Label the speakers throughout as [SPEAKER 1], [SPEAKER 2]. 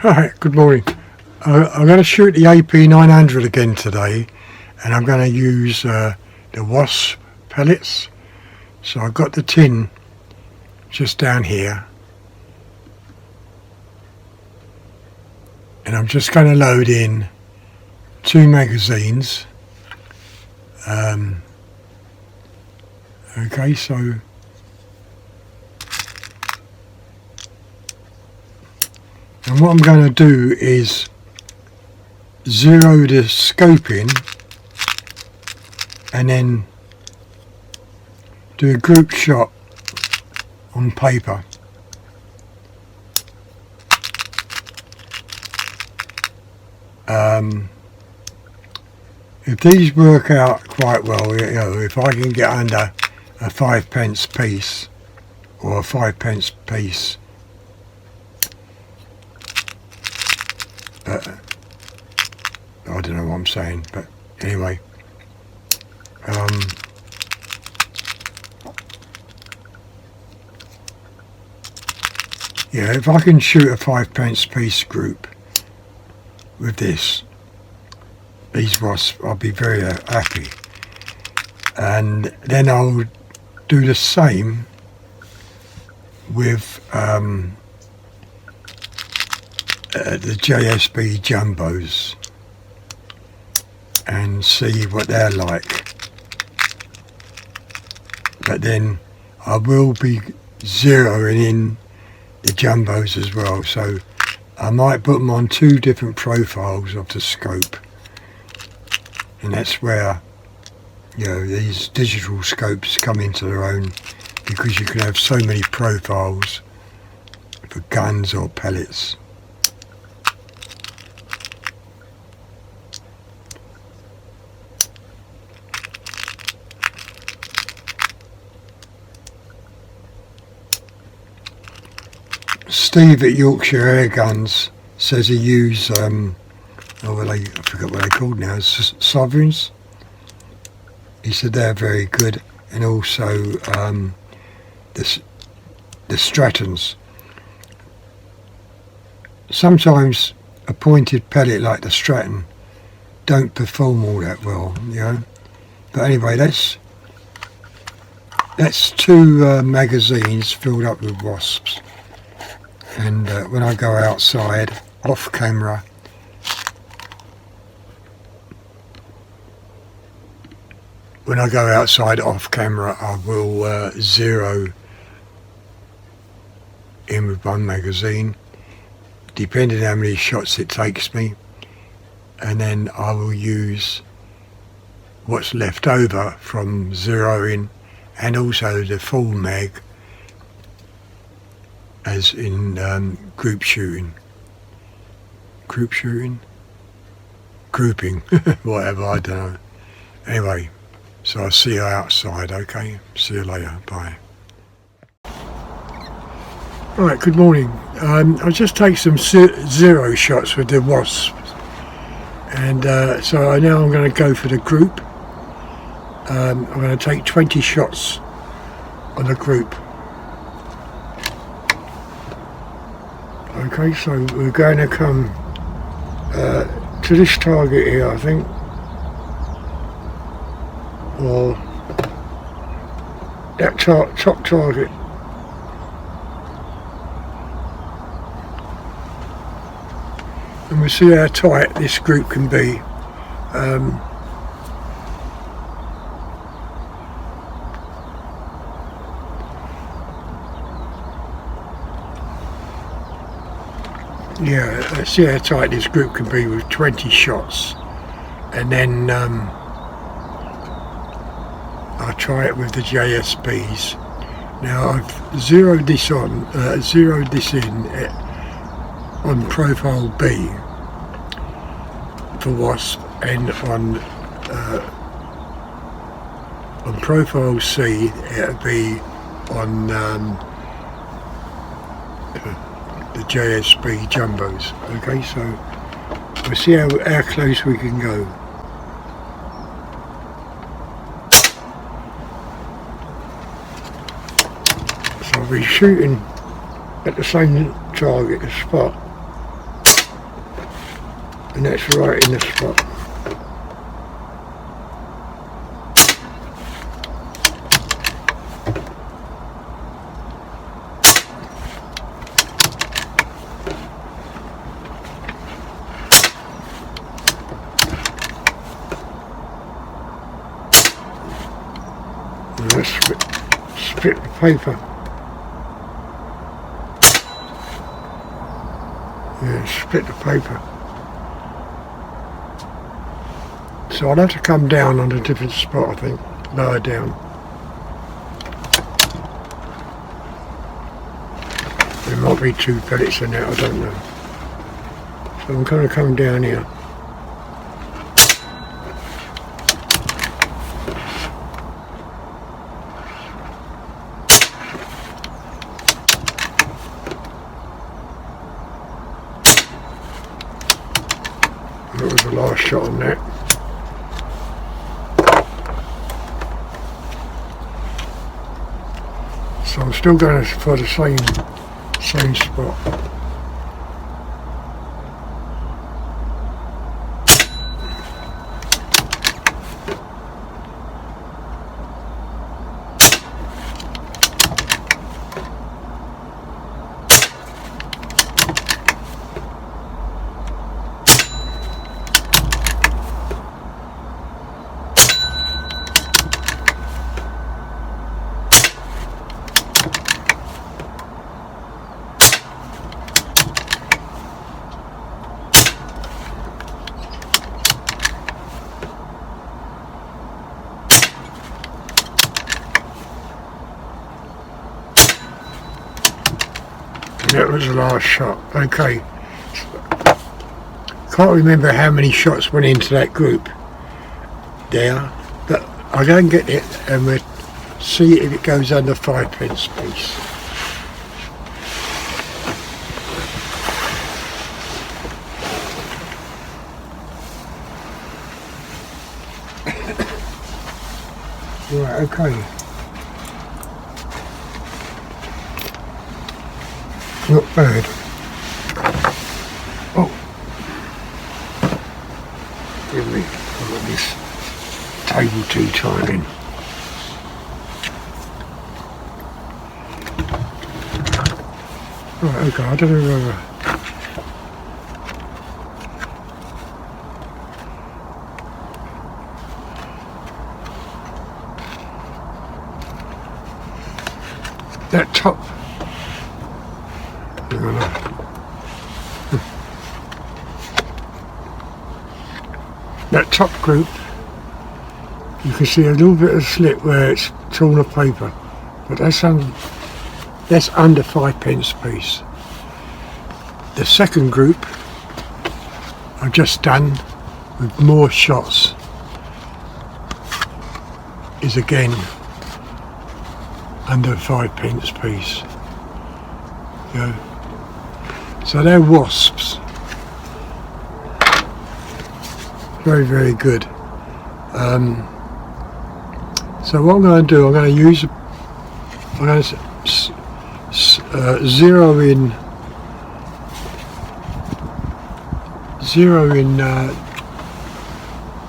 [SPEAKER 1] Alright, good morning. I'm going to shoot the AP900 again today, and I'm going to use the Wasp pellets. So I've got the tin just down here, and I'm just going to load in 2 magazines. Okay, so and what I'm going to do is zero the scope in and then do a group shot on paper. If these work out quite well, you know, if I can get under a 5p piece or a 5p piece, I don't know what I'm saying, but anyway, yeah, if I can shoot a 5p piece group with these wasps, I'll be very happy. And then I'll do the same with the JSB jumbos and see what they're like. But then I will be zeroing in the jumbos as well, so I might put them on 2 different profiles of the scope, and that's where, you know, these digital scopes come into their own, because you can have so many profiles for guns or pellets. Steve at Yorkshire Air Guns says he used, I forgot what they're called now, sovereigns. He said they're very good, and also the Stratons. Sometimes a pointed pellet like the Stratton don't perform all that well, you know. But anyway, that's 2 magazines filled up with wasps. And when I go outside off camera, I will zero in with 1 magazine, depending on how many shots it takes me, and then I will use what's left over from zeroing, and also the full mag, as in grouping, whatever, I don't know. Anyway, so I'll see you outside, okay? See you later, bye. Alright, good morning. I'll just take some zero shots with the wasps, and so now I'm going to go for the group. I'm going to take 20 shots on the group. Okay, so we're going to come to this target here, I think, or that top target. And we'll see how tight this group can be. Yeah, let's see how tight this group can be with 20 shots, and then I'll try it with the JSBs. Now I've zeroed this in on profile B for Wasp, and on profile C it'll be on the JSB jumbos. Okay, so we'll see how close we can go. So I'll be shooting at the same target spot. and that's right in the spot. And let's split the paper. Yeah, split the paper. So I'll have to come down on a different spot, I think, lower down. There might be 2 pellets in there, I don't know. So I'm going to come down here. That was the last shot on that. So I'm still going for the same spot. That was the last shot. Okay. Can't remember how many shots went into that group there, but I'll go and get it and we'll see if it goes under 5p piece. Right, okay. Not bad. Oh, give me all of this table tea timing. Right, okay, I don't know whether that top. That top group, you can see a little bit of slit where it's torn the paper, but that's under 5p piece. The second group I've just done with more shots is again under 5p piece. You know? So they're wasps. Very, very good. So what I'm going to do, I'm going to zero in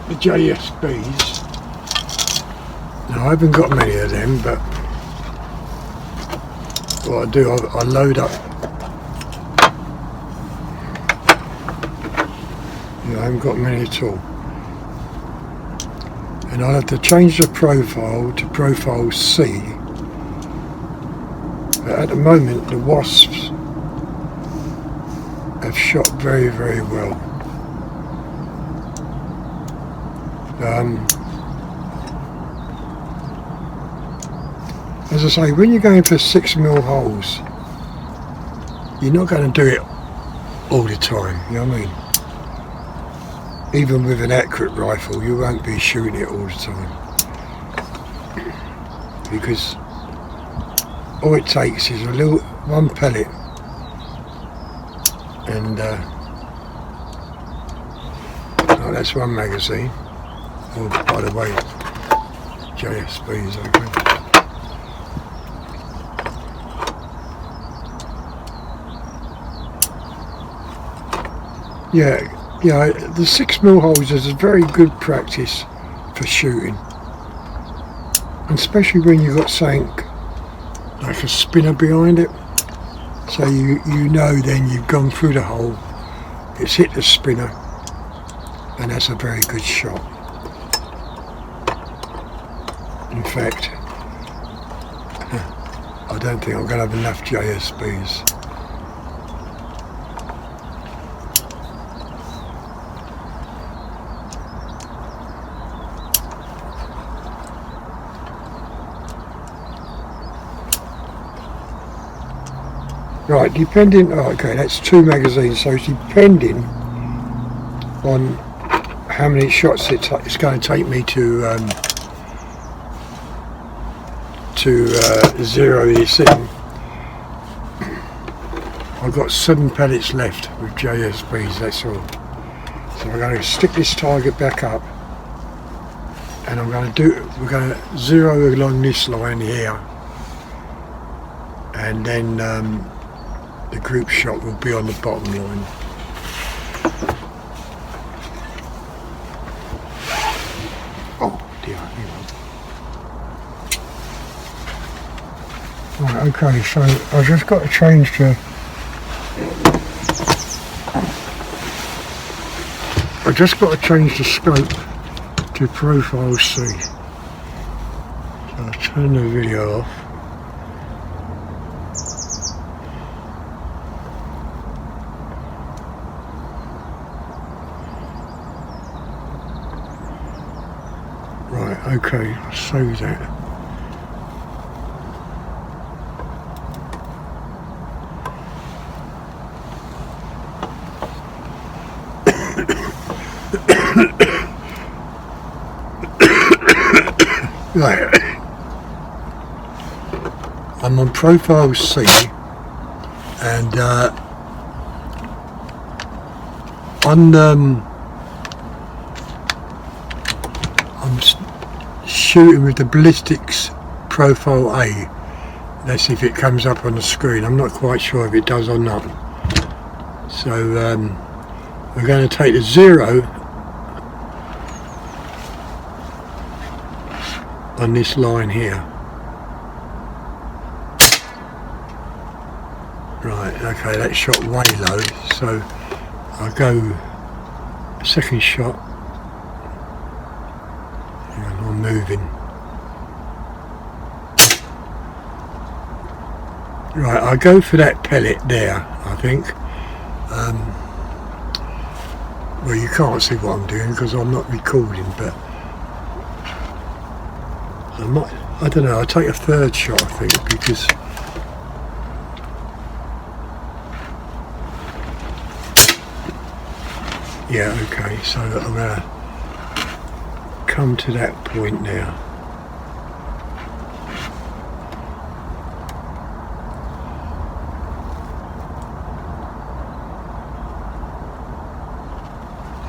[SPEAKER 1] the JSBs. Now I haven't got many of them, but what I do, I load up. I haven't got many at all, and I'll have to change the profile to profile C, but at the moment the wasps have shot very, very well. As I say, when you're going for 6mm holes, you're not going to do it all the time, you know what I mean? Even with an accurate rifle, you won't be shooting it all the time, because all it takes is one pellet, and oh, that's one magazine. Oh, by the way, JSBs, okay. Yeah. Yeah, the 6mm holes is a very good practice for shooting, and especially when you've got something like a spinner behind it, so you know then you've gone through the hole, it's hit the spinner, and that's a very good shot. In fact, I don't think I'm going to have enough JSBs. Right, depending, oh, okay, that's 2 magazines, so depending on how many shots it's going to take me to zero this in. I've got 7 pellets left with JSBs, that's all. So I'm going to stick this target back up, and we're going to zero along this line here, and then the group shot will be on the bottom line. Oh dear, hang on. Right, okay, so I've just got to change the scope to profile C. So I'll turn the video off. Right, okay, I'll save that. Right, I'm on profile C, and I'm shooting with the ballistics profile A. Let's see if it comes up on the screen. I'm not quite sure if it does or not. So we're going to take the 0 on this line here. Right, okay, that shot way low, so I'll go second shot, and I'm moving. Right, I'll go for that pellet there, I think. Well, you can't see what I'm doing because I'm not recording, but I don't know, I'll take a third shot, I think, because yeah, okay, so I'm going to come to that point now.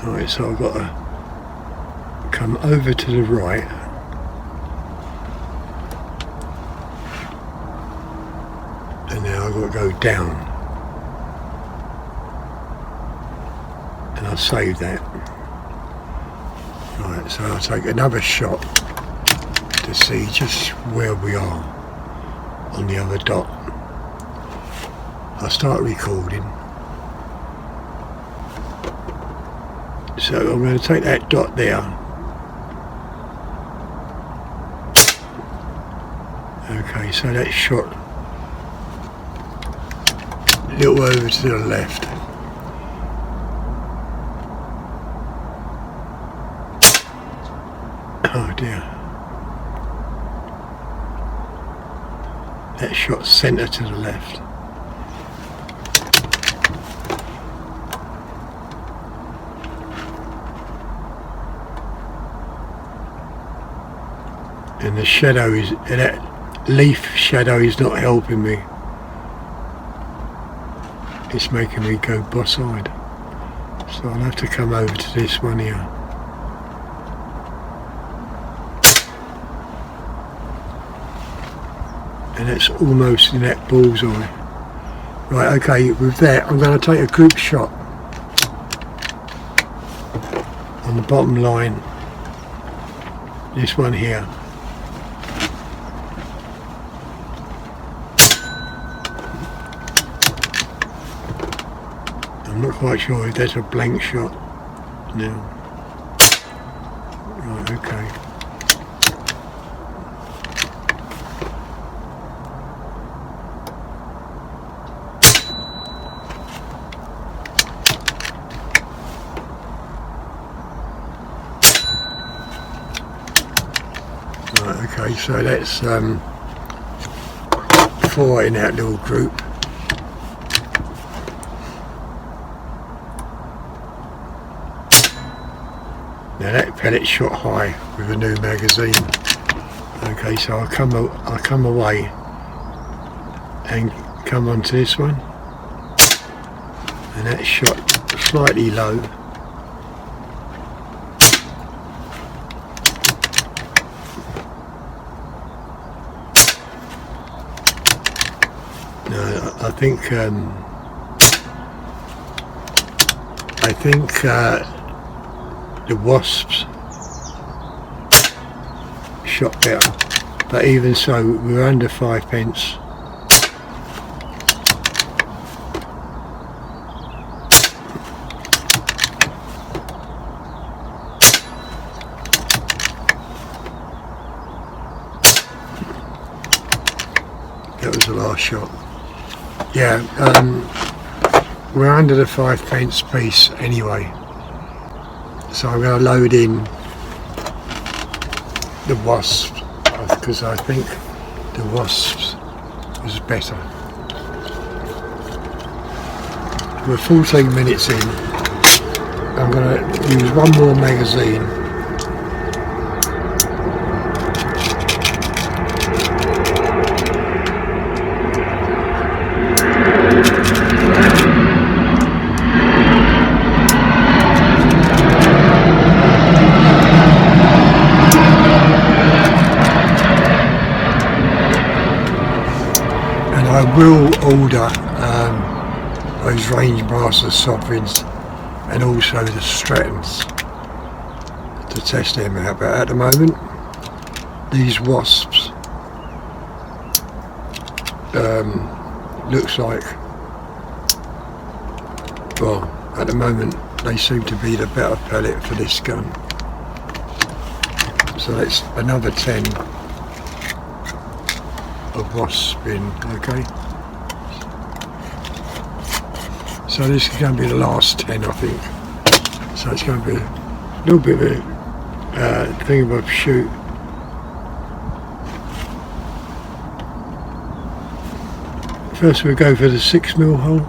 [SPEAKER 1] Right, so I've got to come over to the right, and now I've got to go down, and I'll save that. Right, so I'll take another shot to see just where we are on the other dot. I'll start recording. So I'm going to take that dot there. Okay, so that shot a little over to the left. Oh dear. That shot centre to the left. And the shadow is, that leaf shadow is not helping me. It's making me go boss-eyed. So I'll have to come over to this one here. And that's almost in that bullseye. Right, okay, with that I'm going to take a group shot. on the bottom line, this one here. I'm not quite sure if that's a blank shot now. Right, okay. Right, okay, so that's 4 in that little group. Now that pellet shot high with a new magazine. Okay, so I'll come away and come onto this one, and that shot slightly low. No, I think the Wasps shot better, but even so, we're under 5 pence. That was the last shot. Yeah, we're under the 5 pence piece anyway. So I'm going to load in the Wasp, because I think the Wasps was better. We're 14 minutes in. I'm going to use one more magazine. I will order those Range-Master sovereigns and also the Strattons to test them out, but at the moment these Wasps looks like, well, at the moment they seem to be the better pellet for this gun. So that's another 10 of Wasp in, okay. So this is going to be the last 10, I think. So it's going to be a little bit of a thing of a shoot. First we'll go for the 6mm hole.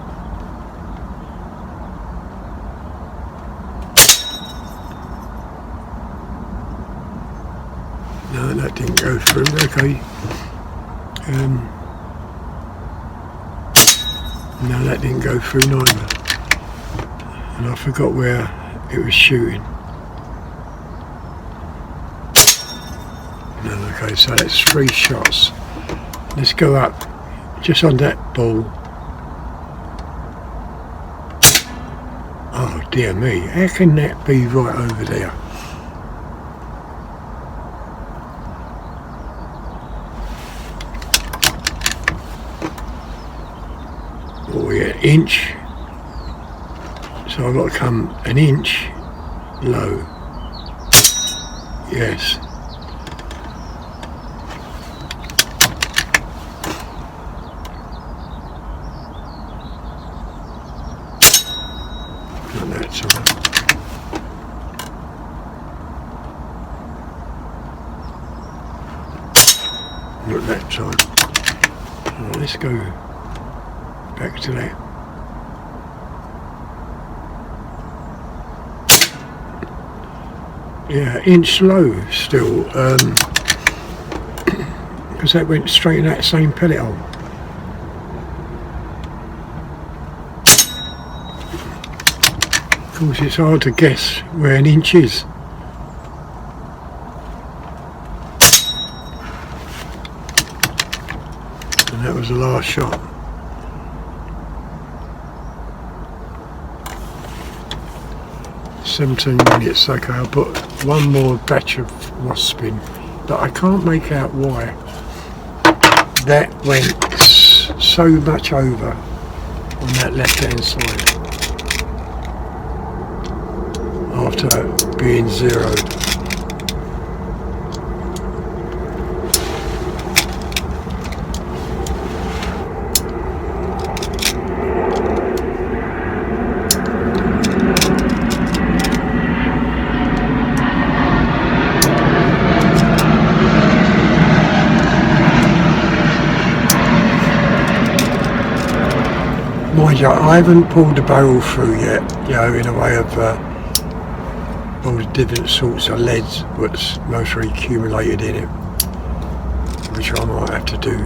[SPEAKER 1] No, that didn't go through, okay. No, that didn't go through neither, and I forgot where it was shooting. No, okay, so that's 3 shots. Let's go up just on that ball. Oh dear me, how can that be right over there? Oh yeah, inch. So I've got to come an inch low. Yes. Not that time. Not that time. Right, let's go back to that. Yeah, inch low still, because that went straight in that same pellet hole. Of course it's hard to guess where an inch is. And that was the last shot. 17 minutes. Okay, I'll put one more batch of Wasp in, but I can't make out why that went so much over on that left hand side after being zeroed. Mind you, I haven't pulled the barrel through yet, you know, in a way of all the different sorts of leads what's mostly accumulated in it, which I might have to do.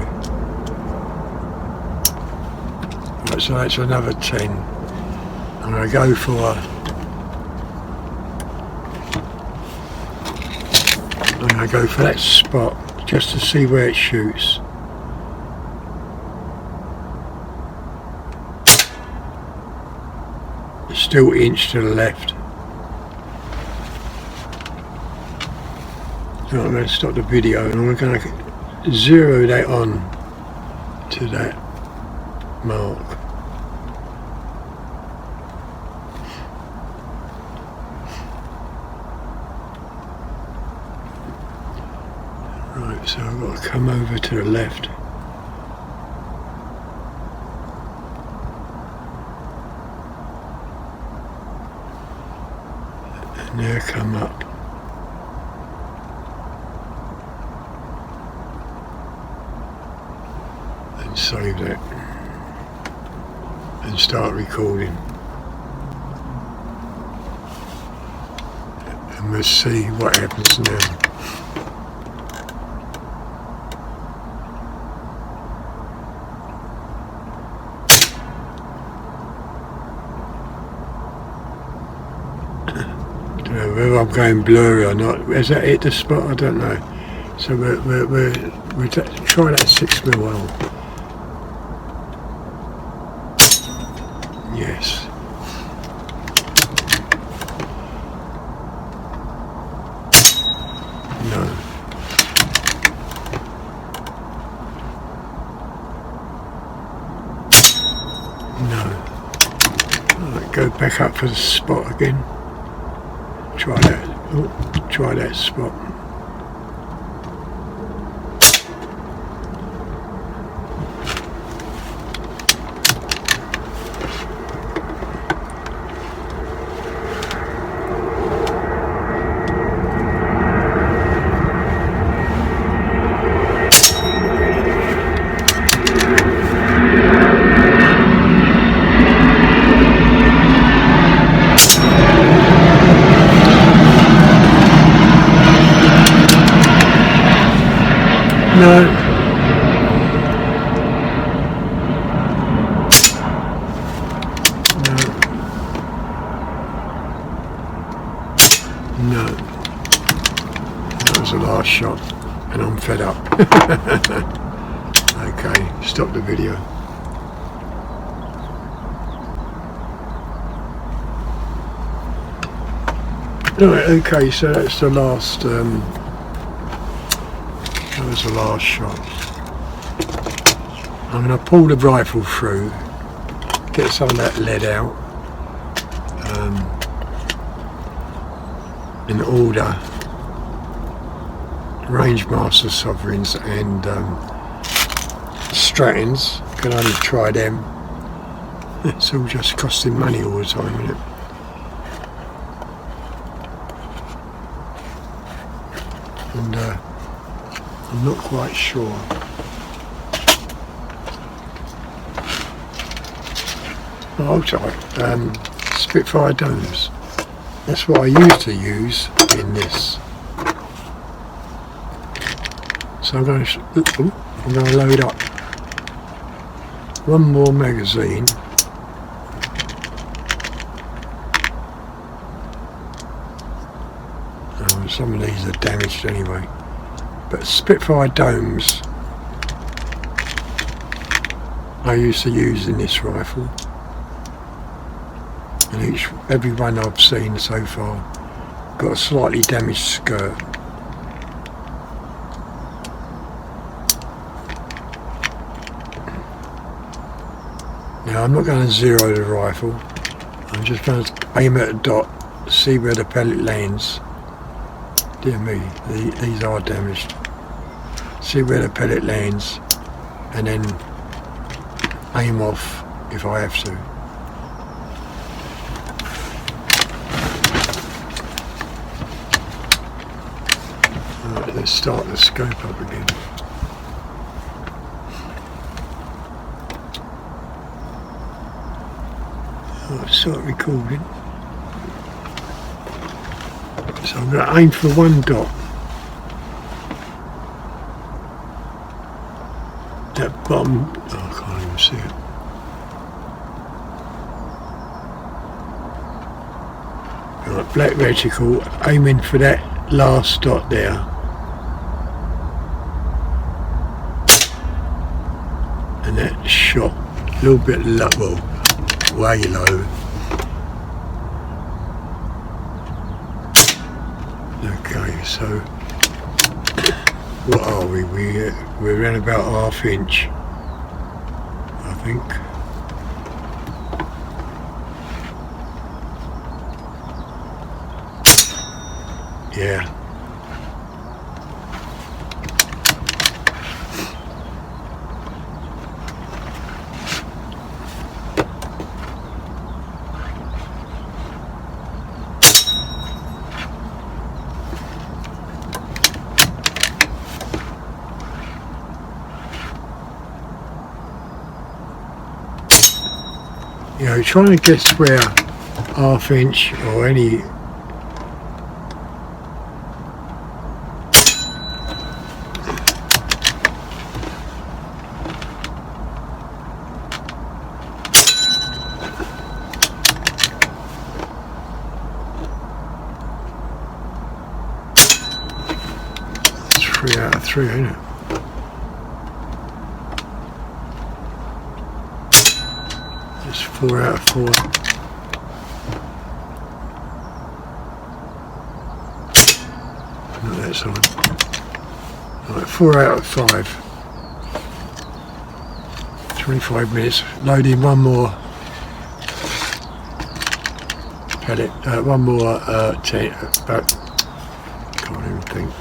[SPEAKER 1] Right, so that's another 10. I'm going to go for that spot just to see where it shoots. Still inch to the left. So I'm going to stop the video and we're going to zero that on to that mark. Right, so I've got to come over to the left. And now come up. And save that. And start recording. And we'll see what happens now. Whether I'm going blurry or not, is that hit the spot? I don't know. So we'll try that 6mm well. Yes. No. No. Right, go back up for the spot again. Try that. Oh, try that spot. No. No. No. That was the last shot and I'm fed up. Okay, stop the video. Right, okay, so that's the last that was the last shot. I'm going to pull the rifle through, get some of that lead out, in order. Rangemaster sovereigns and Stratons, can only try them. It's all just costing money all the time, isn't it? And I'm not quite sure. Oh, sorry. Spitfire domes. That's what I used to use in this. So I'm going to load up one more magazine. Oh, some of these are damaged anyway. But Spitfire domes I used to use in this rifle. And and every one I've seen so far got a slightly damaged skirt. Now I'm not going to zero the rifle, I'm just going to aim at a dot, see where the pellet lands. Dear me, these are damaged. See where the pellet lands and then aim off if I have to. Right, let's start the scope up again. Right, start recording. So I'm going to aim for one dot. That bottom, oh, I can't even see it. Right, black reticle, aiming for that last dot there. And that shot a little bit low, well, way low. Okay, so what are we? We're around about ½ inch, I think. Yeah. You know, trying to guess where ½ inch or any it's 3 out of 3, ain't it? It's 4 out of 4. Not that side. Right, 4 out of 5. 25 minutes. Loading one more pellet. One more about, can't even think.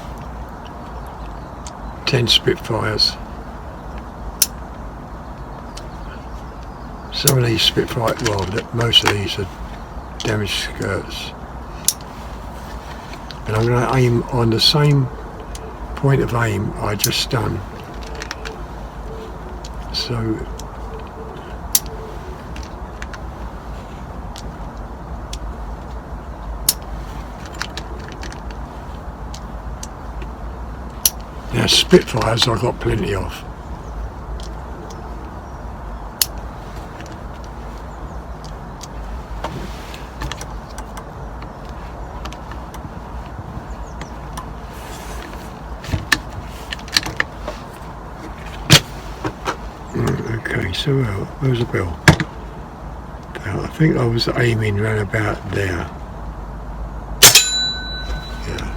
[SPEAKER 1] 10 Spitfires. Some of these Spitfire, well, most of these are damaged skirts. And I'm going to aim on the same point of aim I just done. So, now Spitfires I've got plenty of. Okay, so where's the bell? I think I was aiming round about there. Yeah.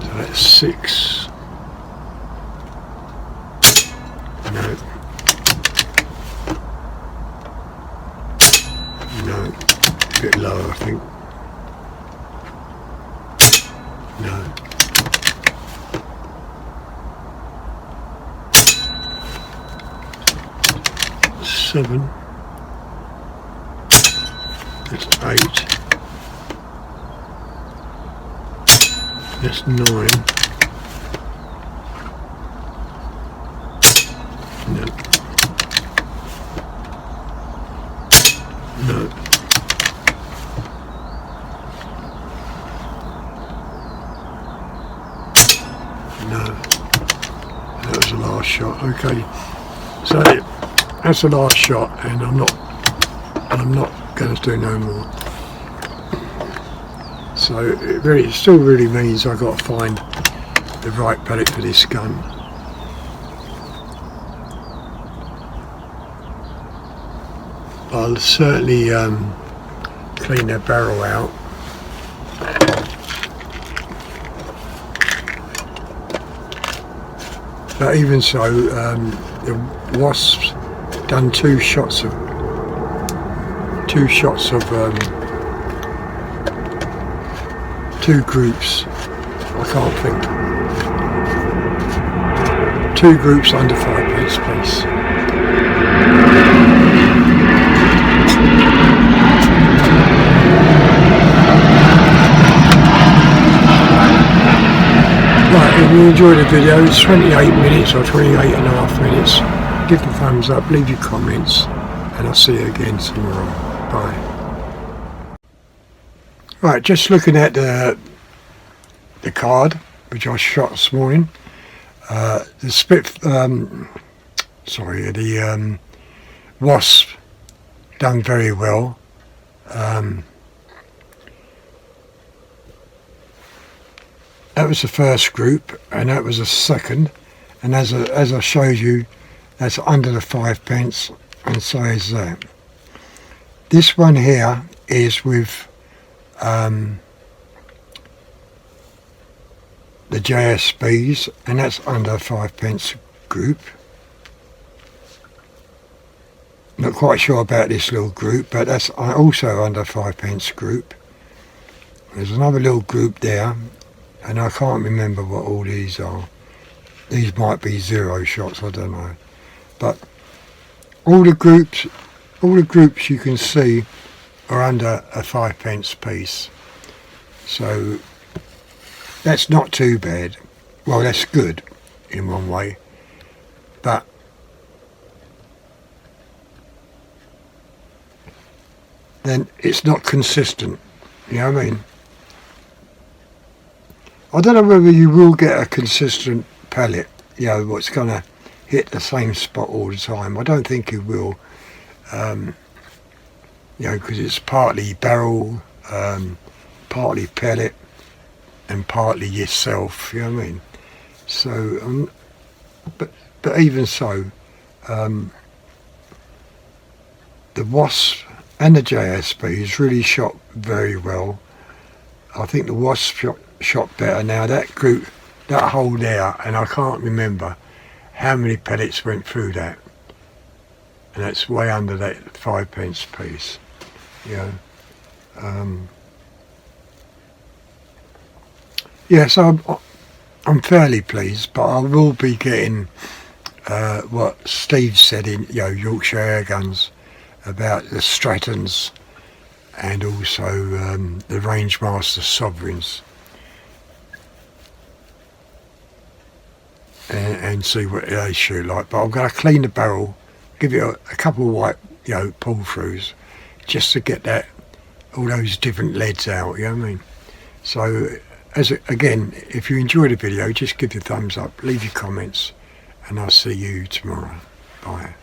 [SPEAKER 1] So that's 6. No. No. A bit lower, I think. No. Seven. That's 8. That's 9. No. No. No. That was the last shot. Okay. So that's the last shot, and I'm not going to do no more. So it still really means I've got to find the right pellet for this gun. I'll certainly clean that barrel out. But even so, the Wasp's done two shots of two groups. I can't think. 2 groups under 5p, please. Right, if you enjoyed the video, it's 28 minutes or 28.5 minutes. Give the thumbs up, leave your comments, and I'll see you again tomorrow. Bye. Right, just looking at the card which I shot this morning. The Wasp done very well. That was the first group, and that was the second. And as I showed you, that's under the 5p, and so is that. This one here is with the JSBs, and that's under a 5p group. Not quite sure about this little group, but that's also under 5p group. There's another little group there, and I can't remember what all these are. These might be 0 shots, I don't know. But all the groups you can see are under a 5p piece. So that's not too bad. Well, that's good in one way, but then it's not consistent. You know what I mean? I don't know whether you will get a consistent pellet, you know, what's going to hit the same spot all the time. I don't think you will, you know, because it's partly barrel, partly pellet, and partly yourself, you know what I mean? So, but even so, the Wasp and the JSBs really shot very well. I think the Wasp shot better. Now that group, that hole there, and I can't remember how many pellets went through that, and that's way under that 5p piece, you know. Yeah, so I'm fairly pleased, but I will be getting what Steve said in Yorkshire Air Guns about the Strattons and also the Rangemaster Sovereigns, and see what they shoot like. But I'm going to clean the barrel, give it a couple of white pull throughs, just to get all those different leads out, you know what I mean? So again, if you enjoyed the video, just give the thumbs up, leave your comments, and I'll see you tomorrow. Bye.